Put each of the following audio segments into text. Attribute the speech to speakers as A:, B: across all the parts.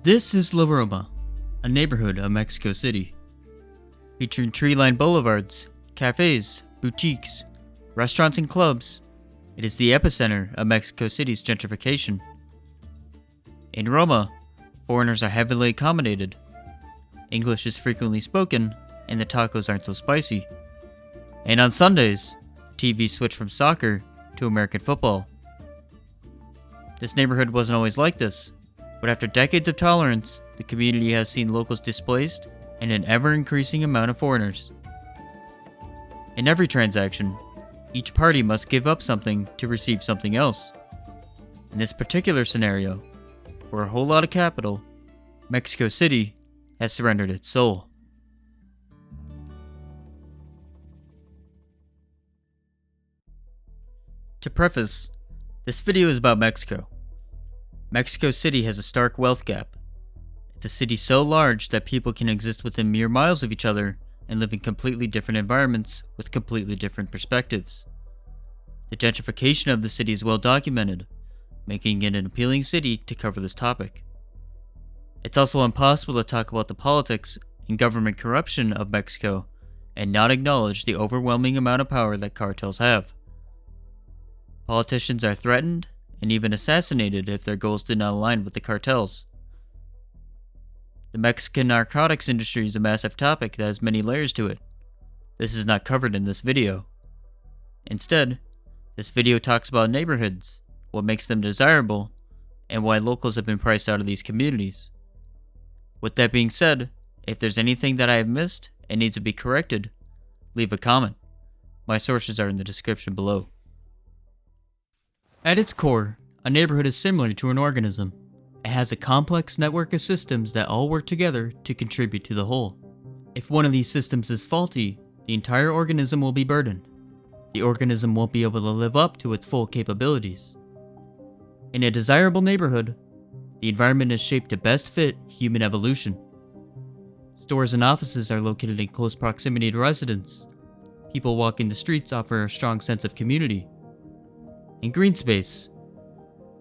A: This is La Roma, a neighborhood of Mexico City, featuring tree-lined boulevards, cafes, boutiques, restaurants and clubs. It is the epicenter of Mexico City's gentrification. In Roma, foreigners are heavily accommodated. English is frequently spoken, and the tacos aren't so spicy. And on Sundays, TVs switch from soccer to American football. This neighborhood wasn't always like this, but after decades of tolerance, the community has seen locals displaced and an ever-increasing amount of foreigners. In every transaction, each party must give up something to receive something else. In this particular scenario, for a whole lot of capital, Mexico City has surrendered its soul. To preface, this video is about Mexico. Mexico City has a stark wealth gap. It's a city so large that people can exist within mere miles of each other and live in completely different environments with completely different perspectives. The gentrification of the city is well documented, making it an appealing city to cover this topic. It's also impossible to talk about the politics and government corruption of Mexico and not acknowledge the overwhelming amount of power that cartels have. Politicians are threatened and even assassinated if their goals did not align with the cartels. The Mexican narcotics industry is a massive topic that has many layers to it. This is not covered in this video. Instead, this video talks about neighborhoods, what makes them desirable, and why locals have been priced out of these communities. With that being said, if there's anything that I have missed and needs to be corrected, leave a comment. My sources are in the description below. At its core, a neighborhood is similar to an organism. It has a complex network of systems that all work together to contribute to the whole. If one of these systems is faulty, the entire organism will be burdened. The organism won't be able to live up to its full capabilities. In a desirable neighborhood, the environment is shaped to best fit human evolution. Stores and offices are located in close proximity to residents. People walking the streets offer a strong sense of community. And green space.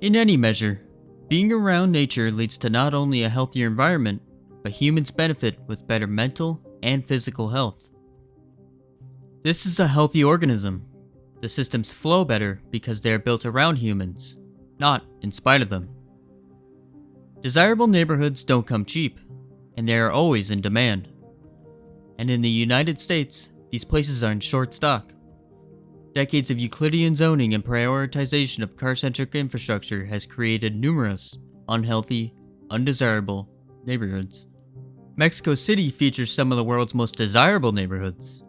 A: In any measure, being around nature leads to not only a healthier environment, but humans benefit with better mental and physical health. This is a healthy organism. The systems flow better because they are built around humans, not in spite of them. Desirable neighborhoods don't come cheap, and they are always in demand. And in the United States, these places are in short stock. Decades of Euclidean zoning and prioritization of car-centric infrastructure has created numerous unhealthy, undesirable neighborhoods. Mexico City features some of the world's most desirable neighborhoods.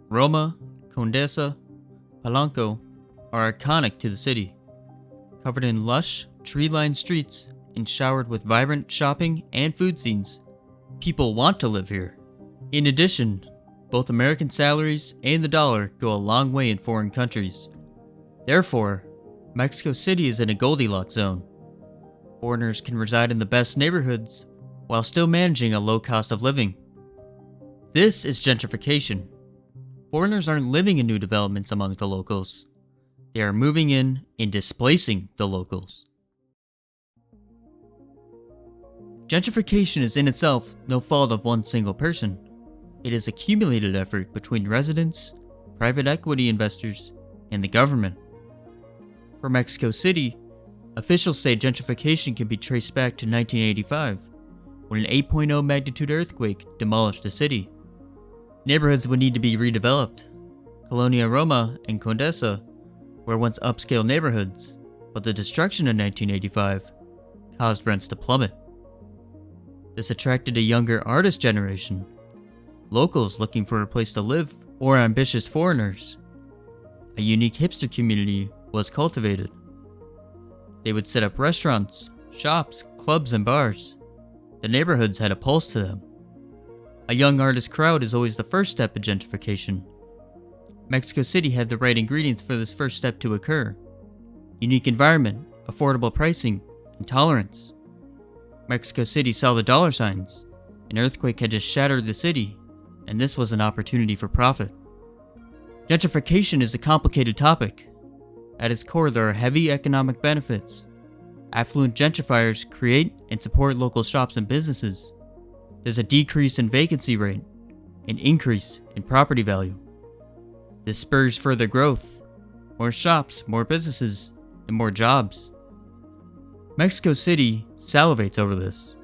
A: Roma, Condesa, Polanco are iconic to the city, covered in lush, tree-lined streets and showered with vibrant shopping and food scenes. People want to live here. In addition, both American salaries and the dollar go a long way in foreign countries. Therefore, Mexico City is in a Goldilocks zone. Foreigners can reside in the best neighborhoods while still managing a low cost of living. This is gentrification. Foreigners aren't living in new developments among the locals. They are moving in and displacing the locals. Gentrification is in itself no fault of one single person. It is a cumulated effort between residents, private equity investors, and the government. For Mexico City, officials say gentrification can be traced back to 1985, when an 8.0 magnitude earthquake demolished the city. Neighborhoods would need to be redeveloped. Colonia Roma and Condesa were once upscale neighborhoods, but the destruction in 1985 caused rents to plummet. This attracted a younger artist generation, locals looking for a place to live, or ambitious foreigners. A unique hipster community was cultivated. They would set up restaurants, shops, clubs, and bars. The neighborhoods had a pulse to them. A young artist crowd is always the first step in gentrification. Mexico City had the right ingredients for this first step to occur. Unique environment, affordable pricing, and tolerance. Mexico City saw the dollar signs. An earthquake had just shattered the city, and this was an opportunity for profit. Gentrification is a complicated topic. At its core, there are heavy economic benefits. Affluent gentrifiers create and support local shops and businesses. There's a decrease in vacancy rate, an increase in property value. This spurs further growth, more shops, more businesses, and more jobs. Mexico City salivates over this.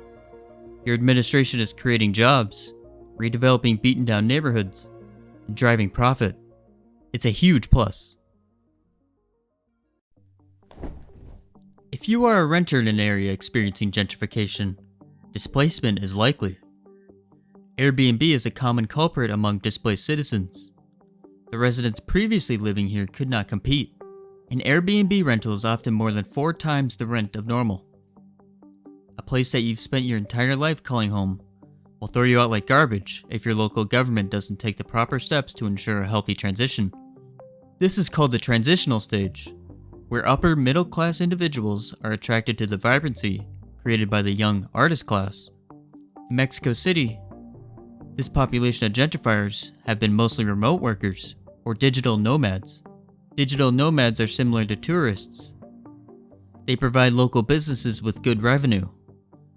A: Your administration is creating jobs, redeveloping beaten down neighborhoods, and driving profit. It's a huge plus. If you are a renter in an area experiencing gentrification, displacement is likely. Airbnb is a common culprit among displaced citizens. The residents previously living here could not compete. An Airbnb rental is often more than 4 times the rent of normal. A place that you've spent your entire life calling home will throw you out like garbage if your local government doesn't take the proper steps to ensure a healthy transition. This is called the transitional stage, where upper middle class individuals are attracted to the vibrancy created by the young artist class. In Mexico City, this population of gentrifiers have been mostly remote workers or digital nomads. Digital nomads are similar to tourists. They provide local businesses with good revenue,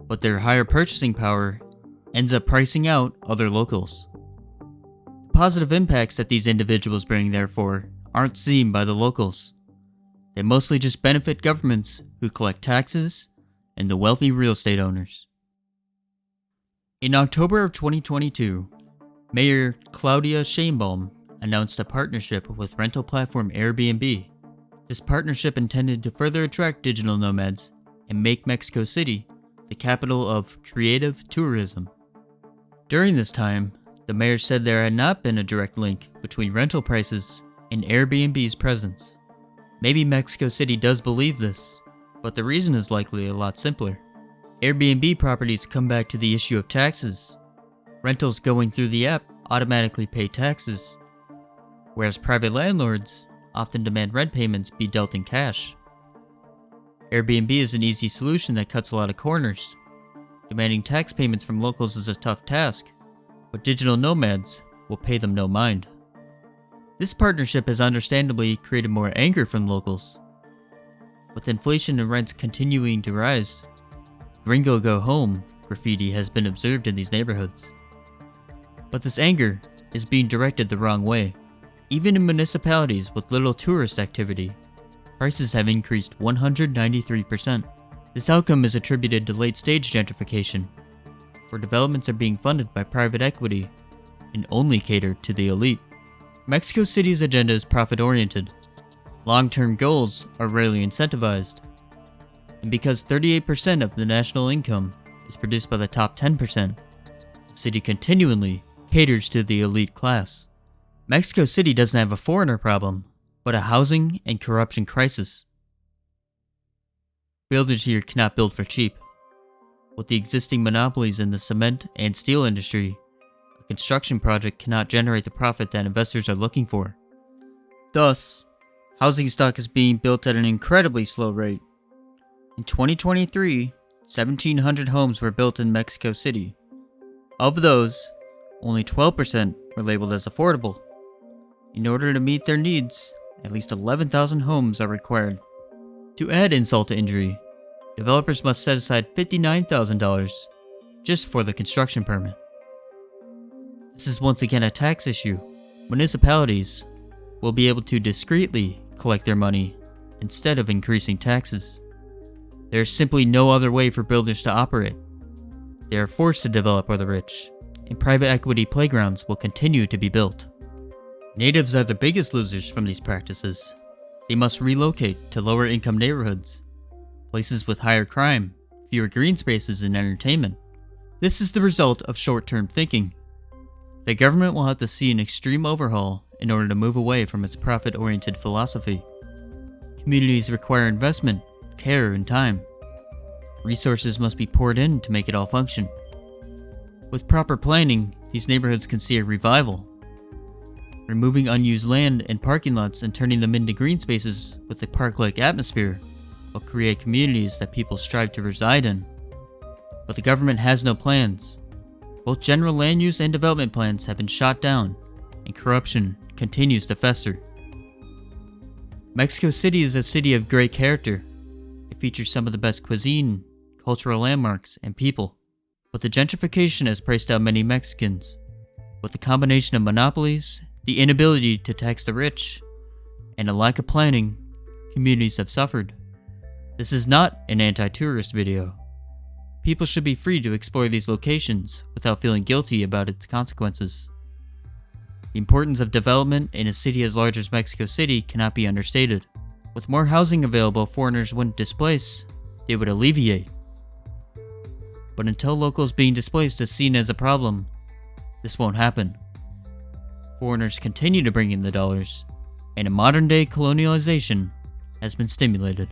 A: but their higher purchasing power ends up pricing out other locals. The positive impacts that these individuals bring, therefore, aren't seen by the locals. They mostly just benefit governments who collect taxes and the wealthy real estate owners. In October of 2022, Mayor Claudia Sheinbaum announced a partnership with rental platform Airbnb. This partnership intended to further attract digital nomads and make Mexico City the capital of creative tourism. During this time, the mayor said there had not been a direct link between rental prices and Airbnb's presence. Maybe Mexico City does believe this, but the reason is likely a lot simpler. Airbnb properties come back to the issue of taxes. Rentals going through the app automatically pay taxes, whereas private landlords often demand rent payments be dealt in cash. Airbnb is an easy solution that cuts a lot of corners. Demanding tax payments from locals is a tough task, but digital nomads will pay them no mind. This partnership has understandably created more anger from locals. With inflation and rents continuing to rise, "Gringo Go Home" graffiti has been observed in these neighborhoods. But this anger is being directed the wrong way. Even in municipalities with little tourist activity, prices have increased 193%. This outcome is attributed to late-stage gentrification, where developments are being funded by private equity and only cater to the elite. Mexico City's agenda is profit-oriented. Long-term goals are rarely incentivized. And because 38% of the national income is produced by the top 10%, the city continually caters to the elite class. Mexico City doesn't have a foreigner problem, but a housing and corruption crisis. Builders here cannot build for cheap. With the existing monopolies in the cement and steel industry, a construction project cannot generate the profit that investors are looking for. Thus, housing stock is being built at an incredibly slow rate. In 2023, 1,700 homes were built in Mexico City. Of those, only 12% were labeled as affordable. In order to meet their needs, at least 11,000 homes are required. To add insult to injury, developers must set aside $59,000 just for the construction permit. This is once again a tax issue. Municipalities will be able to discreetly collect their money instead of increasing taxes. There is simply no other way for builders to operate. They are forced to develop for the rich, and private equity playgrounds will continue to be built. Natives are the biggest losers from these practices. They must relocate to lower income neighborhoods, places with higher crime, fewer green spaces, and entertainment. This is the result of short-term thinking. The government will have to see an extreme overhaul in order to move away from its profit-oriented philosophy. Communities require investment, care, and time. Resources must be poured in to make it all function. With proper planning, these neighborhoods can see a revival. Removing unused land and parking lots and turning them into green spaces with a park-like atmosphere will create communities that people strive to reside in. But the government has no plans. Both general land use and development plans have been shot down, and corruption continues to fester. Mexico City is a city of great character. If features some of the best cuisine, cultural landmarks, and people. But the gentrification has priced out many Mexicans. With the combination of monopolies, the inability to tax the rich, and a lack of planning, communities have suffered. This is not an anti-tourist video. People should be free to explore these locations without feeling guilty about its consequences. The importance of development in a city as large as Mexico City cannot be understated. With more housing available, foreigners wouldn't displace, they would alleviate. But until locals being displaced is seen as a problem, this won't happen. Foreigners continue to bring in the dollars, and a modern-day colonialization has been stimulated.